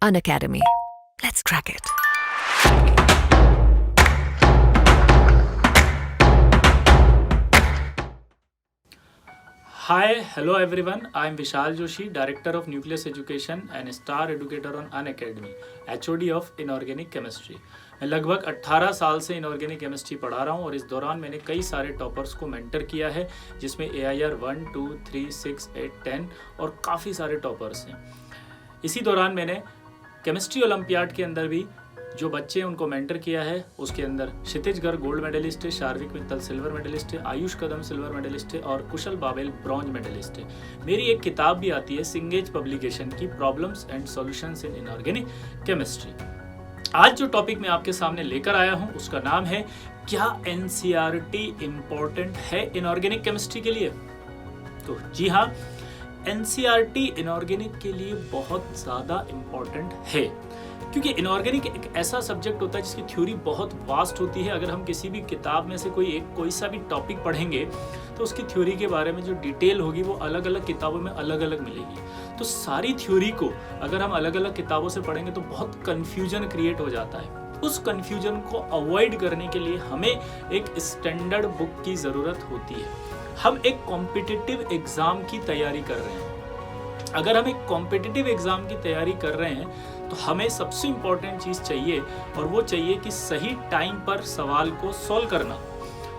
Unacademy. Let's crack it. Hi, hello everyone. I am Vishal Joshi, Director of Nucleus Education and Star Educator on Unacademy, HOD of Inorganic Chemistry. मैं लगभग 18 साल से inorganic chemistry पढ़ा रहा हूँ और इस दौरान मैंने कई सारे टॉपर्स को मेंटर किया है, जिसमें AIR 1, 2, 3, 6, 8, 10 और काफ़ी सारे टॉपर्स हैं। इसी दौरान मैंने केमिस्ट्री ओलंपियाड के अंदर भी जो बच्चे हैं उनको मेंटर किया है। उसके अंदर क्षितिज गर्ग गोल्ड मेडलिस्ट है, शार्विक मित्तल सिल्वर मेडलिस्ट है, आयुष कदम सिल्वर मेडलिस्ट है और कुशल बाबेल ब्रॉन्ज मेडलिस्ट है। मेरी एक किताब भी आती है सिंगेज पब्लिकेशन की, problems and solutions in inorganic chemistry. आज जो टॉपिक मैं आपके सामने लेकर आया हूं उसका नाम है, क्या NCERT इम्पोर्टेंट है इनऑर्गेनिक केमिस्ट्री के लिए? तो जी हाँ, NCERT इनऑर्गेनिक के लिए बहुत ज़्यादा इम्पोर्टेंट है, क्योंकि इनऑर्गेनिक एक ऐसा सब्जेक्ट होता है जिसकी थ्योरी बहुत वास्ट होती है। अगर हम किसी भी किताब में से कोई सा भी टॉपिक पढ़ेंगे तो उसकी थ्योरी के बारे में जो डिटेल होगी वो अलग अलग किताबों में अलग अलग मिलेगी। तो सारी थ्योरी को अगर हम अलग अलग किताबों से पढ़ेंगे तो बहुत कन्फ्यूजन क्रिएट हो जाता है। उस कन्फ्यूजन को अवॉइड करने के लिए हमें एक स्टैंडर्ड बुक की ज़रूरत होती है। हम एक कॉम्पिटिटिव एग्ज़ाम की तैयारी कर रहे हैं। अगर हम एक कॉम्पिटिटिव एग्ज़ाम की तैयारी कर रहे हैं तो हमें सबसे इम्पॉर्टेंट चीज़ चाहिए, और वो चाहिए कि सही टाइम पर सवाल को सॉल्व करना।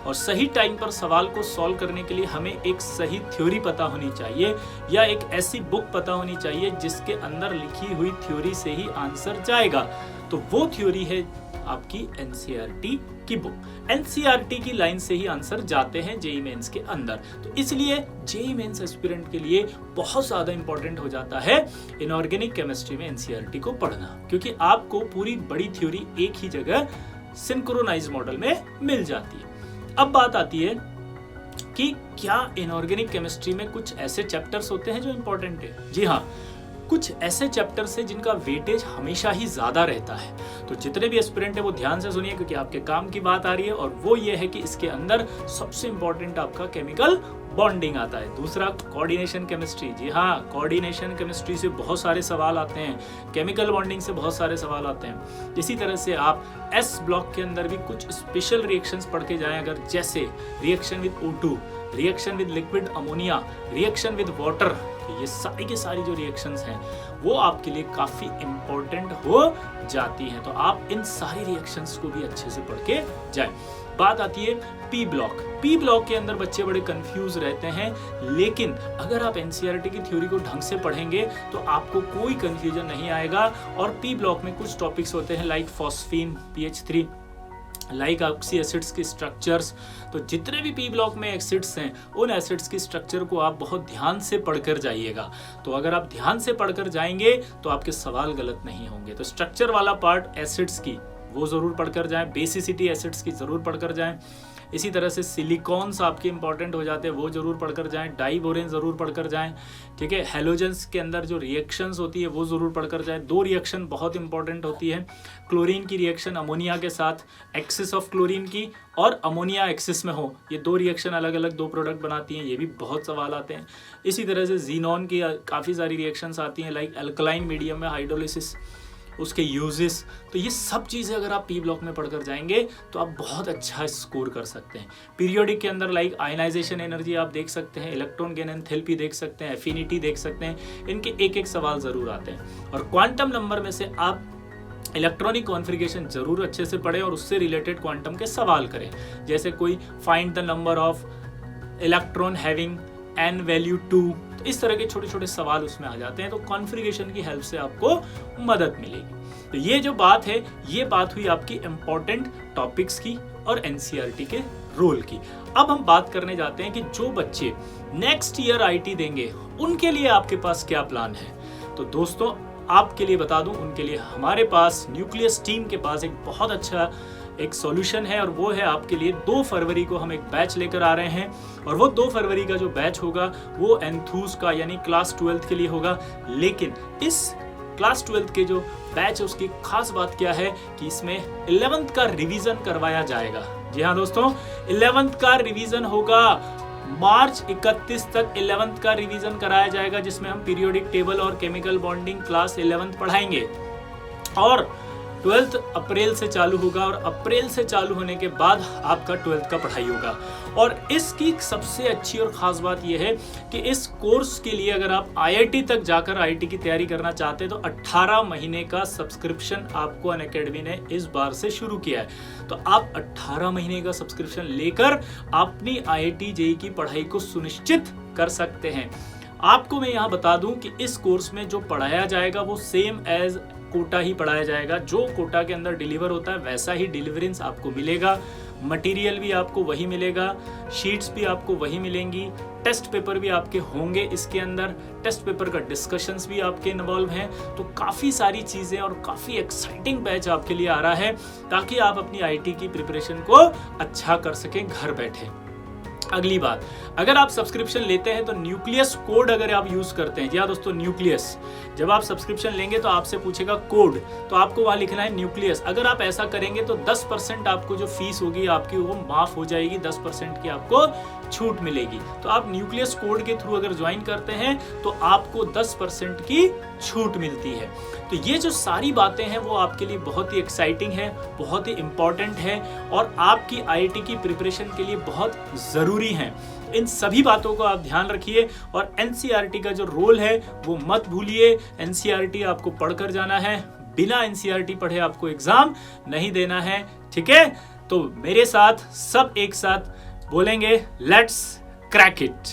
और सही टाइम पर सवाल को सॉल्व करने के लिए हमें एक सही थ्योरी पता होनी चाहिए, या एक ऐसी बुक पता होनी चाहिए जिसके अंदर लिखी हुई थ्योरी से ही आंसर जाएगा। तो वो थ्योरी है आपकी NCERT की बुक। NCERT की लाइन से ही आंसर जाते हैं JEE मेंस के अंदर। तो इसलिए JEE मेंस एस्पिरेंट के लिए बहुत ज़्यादा इंपॉर्टेंट हो जाता है इनऑर्गेनिक केमिस्ट्री में NCERT को पढ़ना, क्योंकि आपको पूरी बड़ी थ्योरी एक ही जगह सिंक्रोनाइज मॉडल में मिल जाती है। अब बात आती है कि क्या इनऑर्गेनिक केमिस्ट्री में कुछ ऐसे चैप्टर्स होते हैं जो इंपॉर्टेंट है? जी हाँ, कुछ ऐसे चैप्टर्स हैं जिनका वेटेज हमेशा ही ज़्यादा रहता है। तो जितने भी एस्पिरेंट हैं वो ध्यान से सुनिए, क्योंकि आपके काम की बात आ रही है, और वो ये है कि इसके अंदर सबसे इंपॉर्टेंट आपका केमिकल बॉन्डिंग आता है। दूसरा, कोऑर्डिनेशन केमिस्ट्री। जी हाँ, कोऑर्डिनेशन केमिस्ट्री से बहुत सारे सवाल आते हैं, केमिकल बॉन्डिंग से बहुत सारे सवाल आते हैं। इसी तरह से आप S ब्लॉक के अंदर भी कुछ स्पेशल रिएक्शंस पढ़ के जाएं, अगर जैसे reaction with O2, reaction with liquid ammonia, reaction with water, ये सारी की सारी जो रिएक्शंस हैं वो आपके लिए काफ़ी इम्पोर्टेंट हो जाती हैं। तो आप इन सारी रिएक्शंस को भी अच्छे से पढ़ के जाएं। बात आती है P ब्लॉक। P ब्लॉक के अंदर बच्चे बड़े कंफ्यूज रहते हैं, लेकिन अगर आप NCERT की थ्योरी को ढंग से पढ़ेंगे तो आपको कोई कंफ्यूजन नहीं आएगा। और P ब्लॉक में कुछ टॉपिक्स होते हैं like phosphine, PH3, like oxy acids की स्ट्रक्चर्स। तो जितने भी P ब्लॉक में एसिड्स हैं उन एसिड्स की स्ट्रक्चर को आप बहुत ध्यान से पढ़कर जाइएगा। तो अगर आप ध्यान से पढ़कर जाएंगे तो आपके सवाल गलत नहीं होंगे। तो स्ट्रक्चर वाला पार्ट एसिड्स की वो ज़रूर पढ़कर जाएं, बेसिसिटी एसिड्स की ज़रूर पढ़कर जाएं। इसी तरह से सिलिकॉन्स आपके इंपॉर्टेंट हो जाते हैं, वो ज़रूर पढ़कर जाएं। डाइबोरेन ज़रूर पढ़कर जाएं, ठीक है। हेलोजेंस के अंदर जो रिएक्शंस होती है वो ज़रूर पढ़कर जाएं। दो रिएक्शन बहुत इंपॉर्टेंट होती है, क्लोरीन की रिएक्शन अमोनिया के साथ, एक्सिस ऑफ क्लोरीन की और अमोनिया एक्सिस में हो, ये दो रिएक्शन अलग अलग दो प्रोडक्ट बनाती हैं, ये भी बहुत सवाल आते हैं। इसी तरह से जीनॉन की काफ़ी सारी रिएक्शंस आती हैं, लाइक अल्कलाइन मीडियम में हाइड्रोलिसिस, उसके यूजेस। तो ये सब चीज़ें अगर आप P ब्लॉक में पढ़कर जाएंगे तो आप बहुत अच्छा स्कोर कर सकते हैं। पीरियोडिक के अंदर लाइक आयनाइजेशन एनर्जी आप देख सकते हैं, इलेक्ट्रॉन गेन एंथैल्पी देख सकते हैं, एफिनिटी देख सकते हैं। इनके एक एक सवाल ज़रूर आते हैं। और क्वांटम नंबर में से आप इलेक्ट्रॉनिक कॉन्फ़िगरेशन ज़रूर अच्छे से पढ़ें और उससे रिलेटेड क्वांटम के सवाल करें, जैसे कोई find the number of electron having n value 2। तो इस तरह के छोटे छोटे सवाल उसमें आ जाते हैं। तो कॉन्फ़िगरेशन की हेल्प से आपको मदद मिलेगी। तो ये जो बात है, ये बात हुई आपकी इम्पॉर्टेंट टॉपिक्स की और NCERT के रोल की। अब हम बात करने जाते हैं कि जो बच्चे नेक्स्ट ईयर IT देंगे उनके लिए आपके पास क्या प्लान है। तो दोस्तों, आपके लिए बता दूं, उनके लिए हमारे पास न्यूक्लियस टीम के पास एक बहुत अच्छा एक सॉल्यूशन है, और वो है आपके लिए 2 फरवरी को हम एक बैच लेकर आ रहे हैं। और वो 2 फरवरी का जो बैच होगा वो एंथूज का यानी क्लास 12th के लिए होगा। लेकिन इस क्लास 12th के जो बैच है उसकी खास बात क्या है कि इसमें 11th का रिवीजन करवाया जाएगा। जी हाँ दोस्तों, 11th का रिवीजन होगा। मार्च 31 तक 11th का रिवीजन कराया जाएगा, जिसमें हम पीरियोडिक टेबल और केमिकल बॉन्डिंग क्लास 11th पढ़ाएंगे। और 12th अप्रैल से चालू होगा और अप्रैल से चालू होने के बाद आपका 12th का पढ़ाई होगा। और इसकी सबसे अच्छी और ख़ास बात यह है कि इस कोर्स के लिए अगर आप IIT तक जाकर IIT की तैयारी करना चाहते हैं तो 18 महीने का सब्सक्रिप्शन आपको अनअकैडमी ने इस बार से शुरू किया है। तो आप 18 महीने का सब्सक्रिप्शन लेकर अपनी IIT JEE की पढ़ाई को सुनिश्चित कर सकते हैं। आपको मैं यहाँ बता दूं कि इस कोर्स में जो पढ़ाया जाएगा वो सेम एज कोटा ही पढ़ाया जाएगा। जो कोटा के अंदर डिलीवर होता है वैसा ही डिलीवरेंस आपको मिलेगा, मटेरियल भी आपको वही मिलेगा, शीट्स भी आपको वही मिलेंगी, टेस्ट पेपर भी आपके होंगे इसके अंदर, टेस्ट पेपर का डिस्कशंस भी आपके इन्वॉल्व हैं। तो काफ़ी सारी चीज़ें और काफ़ी एक्साइटिंग बैच आपके लिए आ रहा है ताकि आप अपनी IIT की प्रिपरेशन को अच्छा कर सकें घर बैठे। अगली बात, अगर आप सब्सक्रिप्शन लेते हैं तो न्यूक्लियस कोड अगर आप यूज करते हैं, जी हाँ दोस्तों न्यूक्लियस, जब आप सब्सक्रिप्शन लेंगे तो आपसे पूछेगा कोड, तो आपको वहां लिखना है न्यूक्लियस। अगर आप ऐसा करेंगे तो 10% आपको जो फीस होगी आपकी वो माफ हो जाएगी, 10% की आपको छूट मिलेगी। तो आप न्यूक्लियस कोड के थ्रू अगर ज्वाइन करते हैं तो आपको 10% की छूट मिलती है। तो ये जो सारी बातें हैं वो आपके लिए बहुत ही एक्साइटिंग है, बहुत ही इंपॉर्टेंट है और आपकी IIT की प्रिपरेशन के लिए बहुत ज़रूरी है। इन सभी बातों को आप ध्यान रखिए और NCERT का जो रोल है वो मत भूलिए। NCERT आपको पढ़कर जाना है, बिना NCERT पढ़े आपको एग्जाम नहीं देना है, ठीक है? तो मेरे साथ सब एक साथ बोलेंगे, लेट्स क्रैक इट।